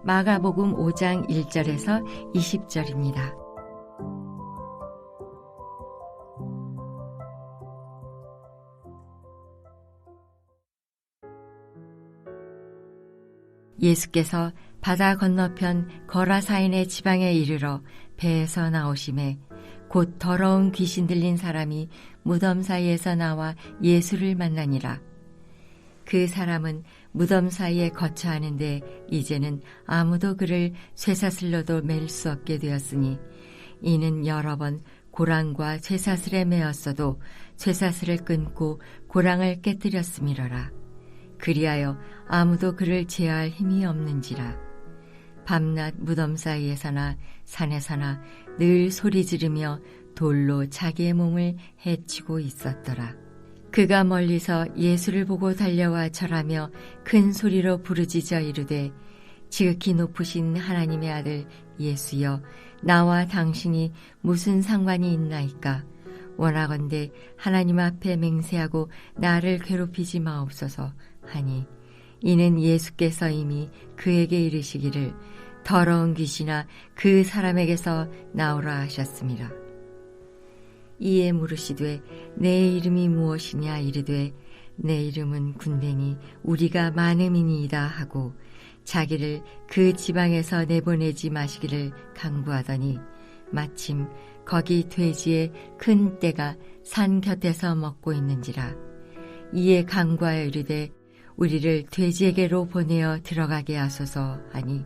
마가복음 5장 1절에서 20절입니다. 예수께서 바다 건너편 거라사인의 지방에 이르러 배에서 나오심에 곧 더러운 귀신 들린 사람이 무덤 사이에서 나와 예수를 만나니라. 그 사람은 무덤 사이에 거처하는데 이제는 아무도 그를 쇠사슬로도 맬 수 없게 되었으니 이는 여러 번 고랑과 쇠사슬에 매었어도 쇠사슬을 끊고 고랑을 깨뜨렸음이러라. 그리하여 아무도 그를 제어할 힘이 없는지라. 밤낮 무덤 사이에서나 산에서나 늘 소리 지르며 돌로 자기의 몸을 해치고 있었더라. 그가 멀리서 예수를 보고 달려와 절하며 큰 소리로 부르짖어 이르되 지극히 높으신 하나님의 아들 예수여, 나와 당신이 무슨 상관이 있나이까? 원하건대 하나님 앞에 맹세하고 나를 괴롭히지 마옵소서 하니, 이는 예수께서 이미 그에게 이르시기를 더러운 귀신아 그 사람에게서 나오라 하셨습니다. 이에 물으시되 내 이름이 무엇이냐 이르되 내 이름은 군대니 우리가 많음이니이다 하고 자기를 그 지방에서 내보내지 마시기를 강구하더니 마침 거기 돼지의 큰 떼가 산 곁에서 먹고 있는지라. 이에 강구하여 이르되 우리를 돼지에게로 보내어 들어가게 하소서 하니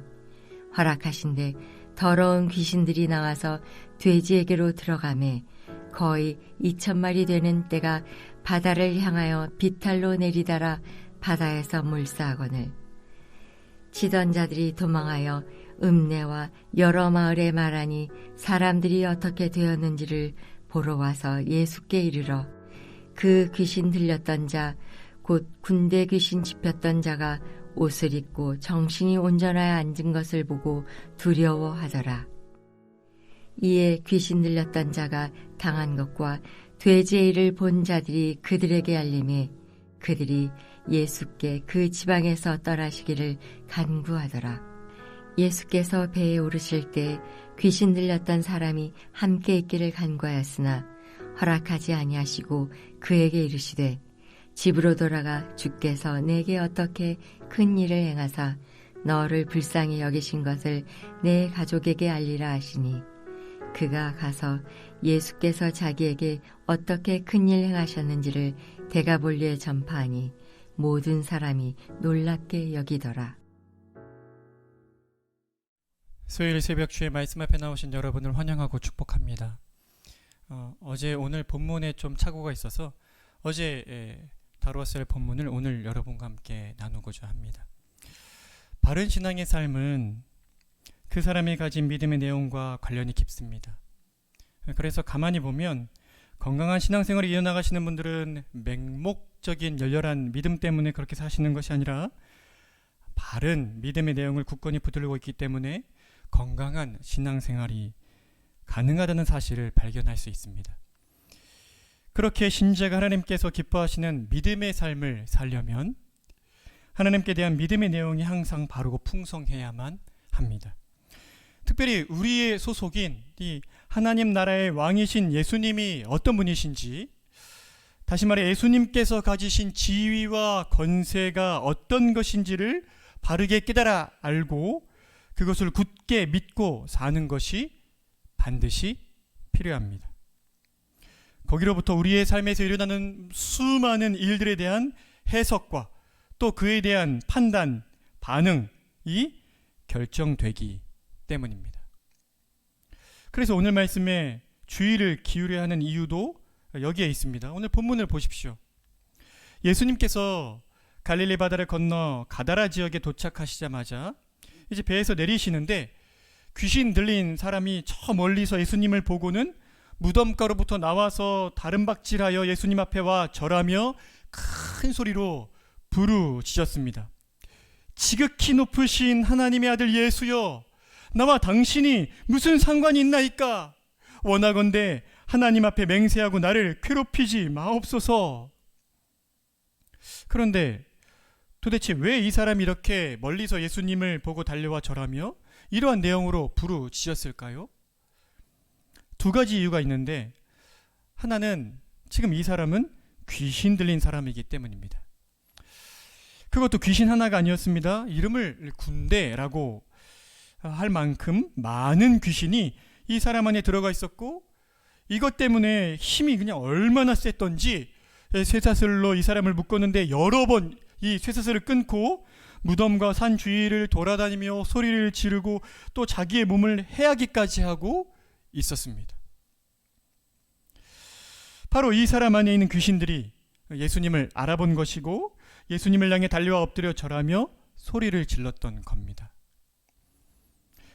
허락하신대 더러운 귀신들이 나와서 돼지에게로 들어가매 거의 2,000마리 되는 떼가 바다를 향하여 비탈로 내리달아 바다에서 물사하거늘 치던 자들이 도망하여 읍내와 여러 마을에 말하니 사람들이 어떻게 되었는지를 보러 와서 예수께 이르러 그 귀신 들렸던 자 곧 군대 귀신 짚혔던 자가 옷을 입고 정신이 온전하여 앉은 것을 보고 두려워하더라. 이에 귀신 들렸던 자가 당한 것과 돼지의 일을 본 자들이 그들에게 알림해 그들이 예수께 그 지방에서 떠나시기를 간구하더라. 예수께서 배에 오르실 때 귀신 들렸던 사람이 함께 있기를 간구하였으나 허락하지 아니하시고 그에게 이르시되 집으로 돌아가 주께서 내게 어떻게 큰 일을 행하사 너를 불쌍히 여기신 것을 내 가족에게 알리라 하시니 그가 가서 예수께서 자기에게 어떻게 큰 일 행하셨는지를 데가볼리에 전파하니 모든 사람이 놀랍게 여기더라. 수요일 새벽 주의 말씀 앞에 나오신 여러분을 환영하고 축복합니다. 어제 오늘 본문에 좀 착오가 있어서 어제 다루었을 본문을 오늘 여러분과 함께 나누고자 합니다. 바른 신앙의 삶은 그 사람이 가진 믿음의 내용과 관련이 깊습니다. 그래서 가만히 보면 건강한 신앙생활을 이어나가시는 분들은 맹목적인 열렬한 믿음 때문에 그렇게 사시는 것이 아니라 바른 믿음의 내용을 굳건히 붙들고 있기 때문에 건강한 신앙생활이 가능하다는 사실을 발견할 수 있습니다. 그렇게 신자가 하나님께서 기뻐하시는 믿음의 삶을 살려면 하나님께 대한 믿음의 내용이 항상 바르고 풍성해야만 합니다. 특별히 우리의 소속인 이 하나님 나라의 왕이신 예수님이 어떤 분이신지, 다시 말해 예수님께서 가지신 지위와 권세가 어떤 것인지를 바르게 깨달아 알고 그것을 굳게 믿고 사는 것이 반드시 필요합니다. 거기로부터 우리의 삶에서 일어나는 수많은 일들에 대한 해석과 또 그에 대한 판단, 반응이 결정되기 때문입니다. 그래서 오늘 말씀에 주의를 기울여야 하는 이유도 여기에 있습니다. 오늘 본문을 보십시오. 예수님께서 갈릴리 바다를 건너 가다라 지역에 도착하시자마자 이제 배에서 내리시는데 귀신 들린 사람이 저 멀리서 예수님을 보고는 무덤가로부터 나와서 다름박질하여 예수님 앞에 와 절하며 큰 소리로 부르짖었습니다. 지극히 높으신 하나님의 아들 예수여, 나와 당신이 무슨 상관이 있나이까? 원하건대 하나님 앞에 맹세하고 나를 괴롭히지 마옵소서. 그런데 도대체 왜 이 사람이 이렇게 멀리서 예수님을 보고 달려와 절하며 이러한 내용으로 부르짖었을까요? 두 가지 이유가 있는데, 하나는 지금 이 사람은 귀신 들린 사람이기 때문입니다. 그것도 귀신 하나가 아니었습니다. 이름을 군대라고 할 만큼 많은 귀신이 이 사람 안에 들어가 있었고, 이것 때문에 힘이 그냥 얼마나 셌던지 쇠사슬로 이 사람을 묶었는데 여러 번 이 쇠사슬을 끊고 무덤과 산 주위를 돌아다니며 소리를 지르고 또 자기의 몸을 해하기까지 하고 있었습니다. 바로 이 사람 안에 있는 귀신들이 예수님을 알아본 것이고 예수님을 향해 달려와 엎드려 절하며 소리를 질렀던 겁니다.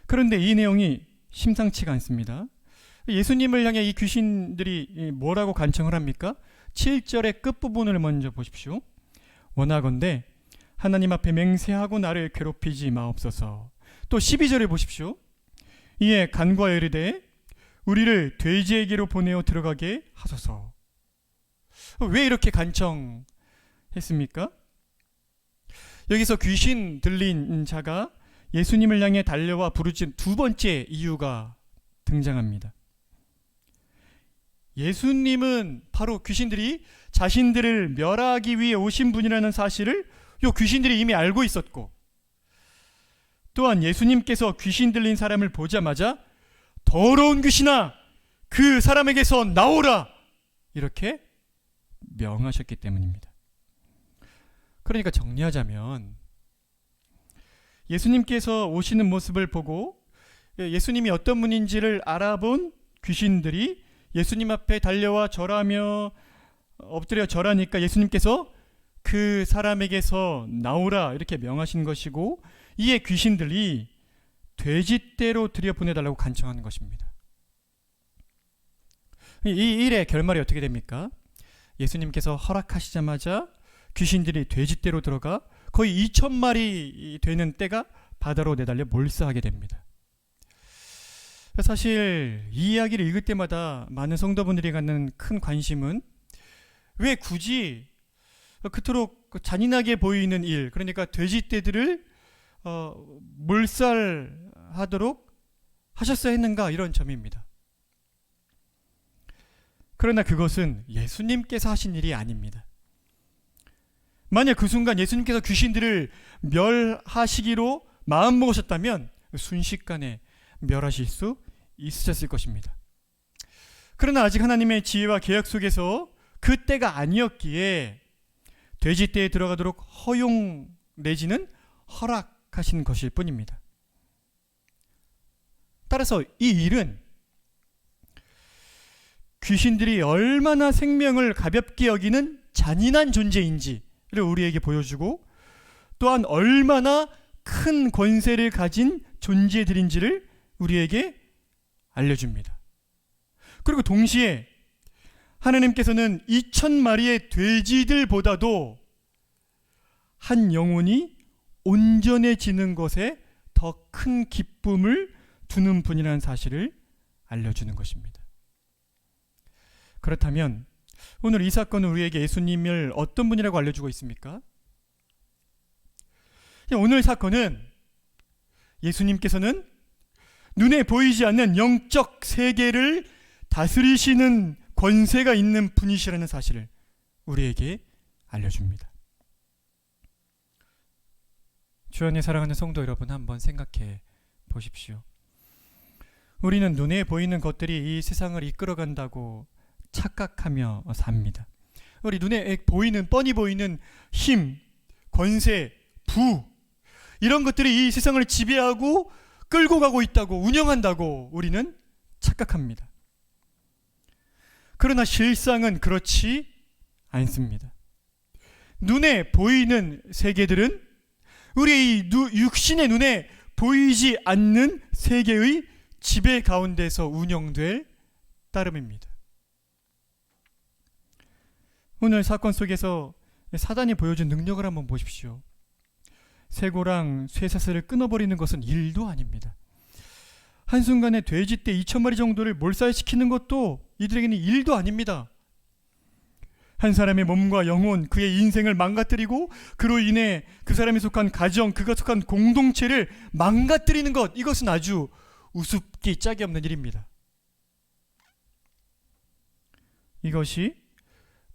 그런데 이 내용이 심상치가 않습니다. 예수님을 향해 이 귀신들이 뭐라고 간청을 합니까? 7절의 끝부분을 먼저 보십시오. 원하건대 하나님 앞에 맹세하고 나를 괴롭히지 마옵소서. 또 12절을 보십시오. 이에 간과하여 이르되 우리를 돼지에게로 보내어 들어가게 하소서. 왜 이렇게 간청했습니까? 여기서 귀신 들린 자가 예수님을 향해 달려와 부르짖은 두 번째 이유가 등장합니다. 예수님은 바로 귀신들이 자신들을 멸하기 위해 오신 분이라는 사실을 요 귀신들이 이미 알고 있었고, 또한 예수님께서 귀신 들린 사람을 보자마자 더러운 귀신아, 그 사람에게서 나오라, 이렇게 명하셨기 때문입니다. 그러니까 정리하자면 예수님께서 오시는 모습을 보고 예수님이 어떤 분인지를 알아본 귀신들이 예수님 앞에 달려와 절하며 엎드려 절하니까 예수님께서 그 사람에게서 나오라 이렇게 명하신 것이고, 이에 귀신들이 돼지떼로 들여보내달라고 간청하는 것입니다. 이 일의 결말이 어떻게 됩니까? 예수님께서 허락하시자마자 귀신들이 돼지떼로 들어가 거의 2,000마리 되는 떼가 바다로 내달려 몰사하게 됩니다. 사실 이 이야기를 읽을 때마다 많은 성도분들이 갖는 큰 관심은 왜 굳이 그토록 잔인하게 보이는 일, 그러니까 돼지떼들을 몰살하도록 하셨어야 했는가, 이런 점입니다. 그러나 그것은 예수님께서 하신 일이 아닙니다. 만약 그 순간 예수님께서 귀신들을 멸하시기로 마음먹으셨다면 순식간에 멸하실 수 있으셨을 것입니다. 그러나 아직 하나님의 지혜와 계약 속에서 그 때가 아니었기에 돼지떼에 들어가도록 허용 내지는 허락하신 것일 뿐입니다. 따라서 이 일은 귀신들이 얼마나 생명을 가볍게 여기는 잔인한 존재인지를 우리에게 보여주고, 또한 얼마나 큰 권세를 가진 존재들인지를 우리에게 알려줍니다. 그리고 동시에 하나님께서는 2,000마리의 돼지들보다도 한 영혼이 온전해지는 것에 더 큰 기쁨을 두는 분이라는 사실을 알려주는 것입니다. 그렇다면 오늘 이 사건은 우리에게 예수님을 어떤 분이라고 알려주고 있습니까? 오늘 사건은 예수님께서는 눈에 보이지 않는 영적 세계를 다스리시는 권세가 있는 분이시라는 사실을 우리에게 알려줍니다. 주 안에 사랑하는 성도 여러분, 한번 생각해 보십시오. 우리는 눈에 보이는 것들이 이 세상을 이끌어간다고 착각하며 삽니다. 우리 눈에 뻔히 보이는 힘, 권세, 부, 이런 것들이 이 세상을 지배하고 끌고 가고 있다고, 운영한다고 우리는 착각합니다. 그러나 실상은 그렇지 않습니다. 눈에 보이는 세계들은 우리 이 육신의 눈에 보이지 않는 세계의 지배 가운데서 운영될 따름입니다. 오늘 사건 속에서 사단이 보여준 능력을 한번 보십시오. 쇠고랑 쇠사슬을 끊어버리는 것은 일도 아닙니다. 한순간에 돼지떼 2,000마리 정도를 몰살시키는 것도 이들에게는 일도 아닙니다. 한 사람의 몸과 영혼, 그의 인생을 망가뜨리고 그로 인해 그 사람이 속한 가정, 그가 속한 공동체를 망가뜨리는 것, 이것은 아주 우습기 짝이 없는 일입니다. 이것이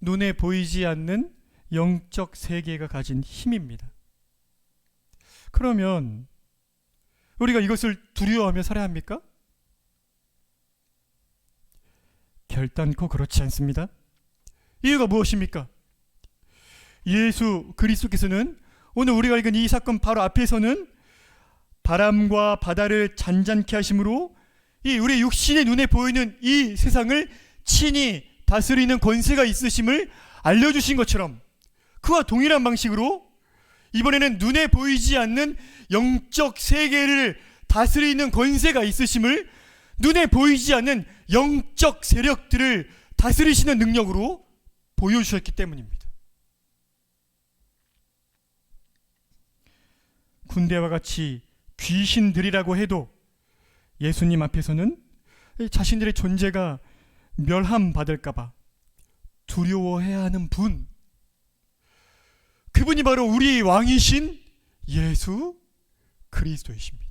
눈에 보이지 않는 영적 세계가 가진 힘입니다. 그러면 우리가 이것을 두려워하며 살아야 합니까? 결단코 그렇지 않습니다. 이유가 무엇입니까? 예수 그리스도께서는 오늘 우리가 읽은 이 사건 바로 앞에서는 바람과 바다를 잔잔케 하심으로 이 우리 육신의 눈에 보이는 이 세상을 친히 다스리는 권세가 있으심을 알려주신 것처럼, 그와 동일한 방식으로 이번에는 눈에 보이지 않는 영적 세계를 다스리는 권세가 있으심을 눈에 보이지 않는 영적 세력들을 다스리시는 능력으로 보여주셨기 때문입니다. 군대와 같이 귀신들이라고 해도 예수님 앞에서는 자신들의 존재가 멸함받을까봐 두려워해야 하는 분, 그분이 바로 우리 왕이신 예수 그리스도이십니다.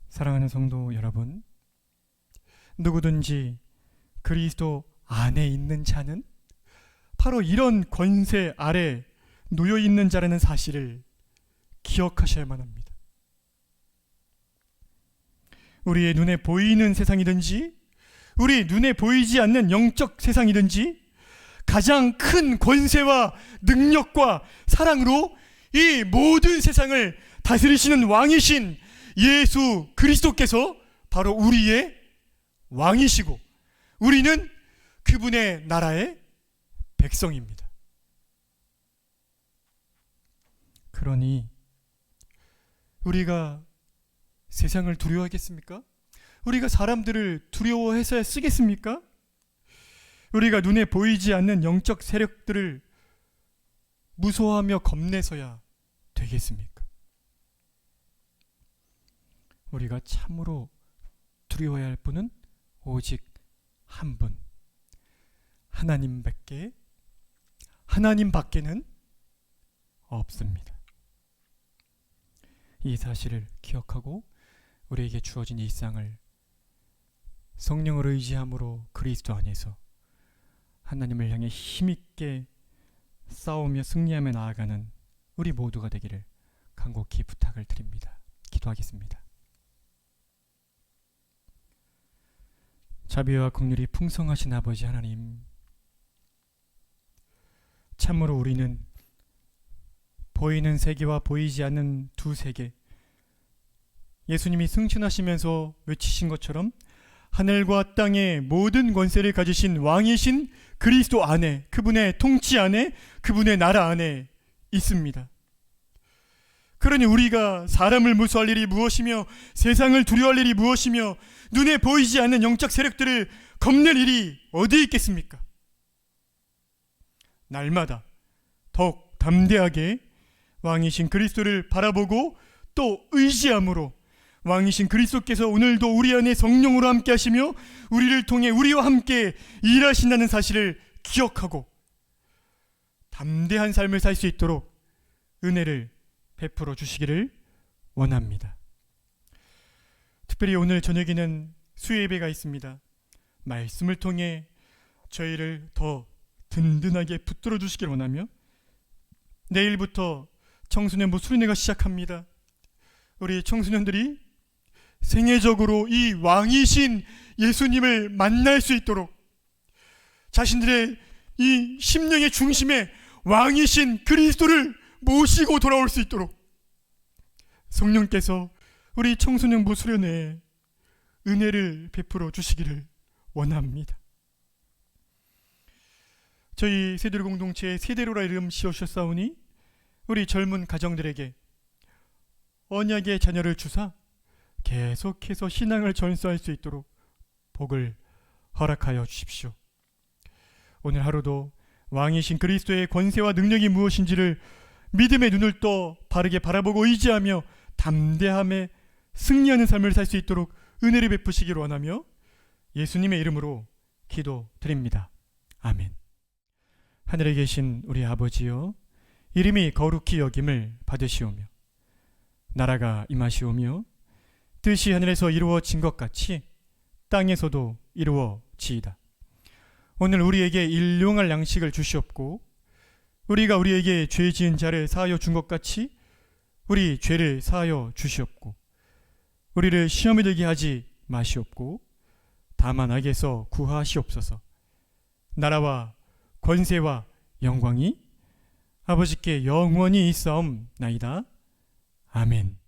사랑하는 성도 여러분, 누구든지 그리스도 안에 있는 자는 바로 이런 권세 아래 놓여 있는 자라는 사실을 기억하셔야만 합니다. 우리의 눈에 보이는 세상이든지 우리 눈에 보이지 않는 영적 세상이든지 가장 큰 권세와 능력과 사랑으로 이 모든 세상을 다스리시는 왕이신 예수 그리스도께서 바로 우리의 왕이시고 우리는 그분의 나라의 백성입니다. 그러니 우리가 세상을 두려워하겠습니까? 우리가 사람들을 두려워해서야 쓰겠습니까? 우리가 눈에 보이지 않는 영적 세력들을 무서워하며 겁내서야 되겠습니까? 우리가 참으로 두려워해야 할 분은 오직 한 분, 하나님밖에는 없습니다. 이 사실을 기억하고 우리에게 주어진 일상을 성령을 의지함으로 그리스도 안에서 하나님을 향해 힘있게 싸우며 승리하며 나아가는 우리 모두가 되기를 간곡히 부탁을 드립니다. 기도하겠습니다. 자비와 긍휼이 풍성하신 아버지 하나님, 참으로 우리는 보이는 세계와 보이지 않는 두 세계, 예수님이 승천하시면서 외치신 것처럼 하늘과 땅의 모든 권세를 가지신 왕이신 그리스도 안에, 그분의 통치 안에, 그분의 나라 안에 있습니다. 그러니 우리가 사람을 무서워할 일이 무엇이며 세상을 두려워할 일이 무엇이며 눈에 보이지 않는 영적 세력들을 겁낼 일이 어디 있겠습니까? 날마다 더욱 담대하게 왕이신 그리스도를 바라보고 또 의지함으로 왕이신 그리스도께서 오늘도 우리 안에 성령으로 함께 하시며 우리를 통해 우리와 함께 일하신다는 사실을 기억하고 담대한 삶을 살 수 있도록 은혜를 베풀어 주시기를 원합니다. 특별히 오늘 저녁에는 수요예배가 있습니다. 말씀을 통해 저희를 더 든든하게 붙들어 주시길 원하며 내일부터 청소년부 수련회가 시작합니다. 우리 청소년들이 생애적으로 이 왕이신 예수님을 만날 수 있도록 자신들의 이 심령의 중심에 왕이신 그리스도를 모시고 돌아올 수 있도록 성령께서 우리 청소년부 수련회에 은혜를 베풀어 주시기를 원합니다. 저희 세대로 공동체에 세대로라 이름 지어주셨사오니 우리 젊은 가정들에게 언약의 자녀를 주사 계속해서 신앙을 전수할 수 있도록 복을 허락하여 주십시오. 오늘 하루도 왕이신 그리스도의 권세와 능력이 무엇인지를 믿음의 눈을 떠 바르게 바라보고 의지하며 담대함에 승리하는 삶을 살 수 있도록 은혜를 베푸시기를 원하며 예수님의 이름으로 기도드립니다. 아멘. 하늘에 계신 우리 아버지여, 이름이 거룩히 여김을 받으시오며 나라가 임하시오며 뜻이 하늘에서 이루어진 것 같이 땅에서도 이루어지이다. 오늘 우리에게 일용할 양식을 주시옵고 우리가 우리에게 죄 지은 자를 사하여 준 것 같이 우리 죄를 사하여 주시옵고 우리를 시험에 들게 하지 마시옵고 다만 악에서 구하시옵소서. 나라와 권세와 영광이 아버지께 영원히 있사옵나이다. 아멘.